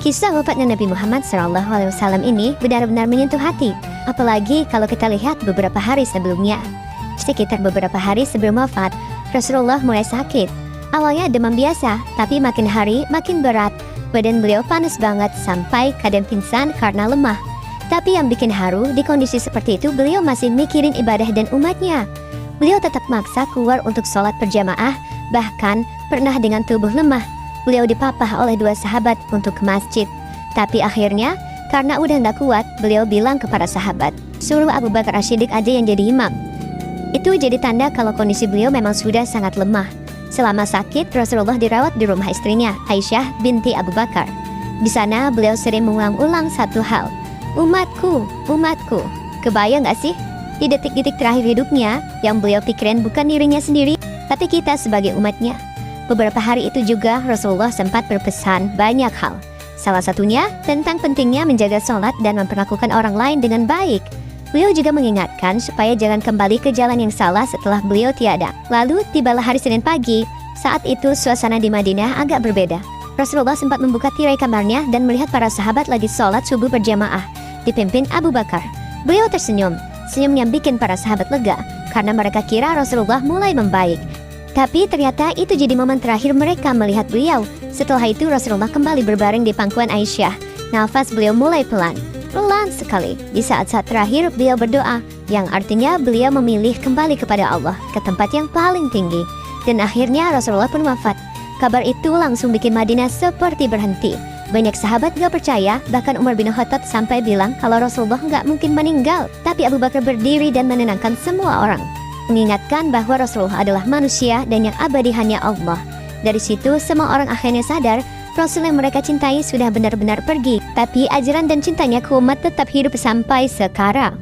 Kisah wafatnya Nabi Muhammad SAW ini benar-benar menyentuh hati, apalagi kalau kita lihat beberapa hari sebelumnya. Sekitar beberapa hari sebelum wafat, Rasulullah mulai sakit. Awalnya demam biasa, tapi makin hari makin berat. Badan beliau panas banget sampai kadang pingsan karena lemah. Tapi yang bikin haru, di kondisi seperti itu beliau masih mikirin ibadah dan umatnya. Beliau tetap maksa keluar untuk sholat berjamaah, bahkan pernah dengan tubuh lemah. Beliau dipapah oleh 2 sahabat untuk ke masjid. Tapi akhirnya, karena udah gak kuat, beliau bilang kepada sahabat, suruh Abu Bakar As-Siddiq aja yang jadi imam. Itu jadi tanda kalau kondisi beliau memang sudah sangat lemah. Selama sakit, Rasulullah dirawat di rumah istrinya, Aisyah binti Abu Bakar. Di sana beliau sering mengulang-ulang satu hal, umatku, umatku. Kebayang gak sih? Di detik-detik terakhir hidupnya, yang beliau pikirin bukan dirinya sendiri, tapi kita sebagai umatnya. Beberapa hari itu juga Rasulullah sempat berpesan banyak hal. Salah satunya tentang pentingnya menjaga sholat dan memperlakukan orang lain dengan baik. Beliau juga mengingatkan supaya jangan kembali ke jalan yang salah setelah beliau tiada. Lalu tibalah hari Senin pagi. Saat itu suasana di Madinah agak berbeda. Rasulullah sempat membuka tirai kamarnya dan melihat para sahabat lagi sholat subuh berjamaah, dipimpin Abu Bakar. Beliau tersenyum. Senyumnya bikin para sahabat lega, karena mereka kira Rasulullah mulai membaik. Tapi ternyata itu jadi momen terakhir mereka melihat beliau. Setelah itu Rasulullah kembali berbaring di pangkuan Aisyah. Nafas beliau mulai pelan sekali. Di saat-saat terakhir beliau berdoa, yang artinya beliau memilih kembali kepada Allah, ke tempat yang paling tinggi. Dan akhirnya Rasulullah pun wafat. Kabar itu langsung bikin Madinah seperti berhenti. Banyak sahabat gak percaya, bahkan Umar bin Khattab sampai bilang kalau Rasulullah gak mungkin meninggal. Tapi Abu Bakar berdiri dan menenangkan semua orang, mengingatkan bahwa Rasulullah adalah manusia dan yang abadi hanya Allah. Dari situ semua orang akhirnya sadar Rasul yang mereka cintai sudah benar-benar pergi, tapi ajaran dan cintanya ke umat tetap hidup sampai sekarang.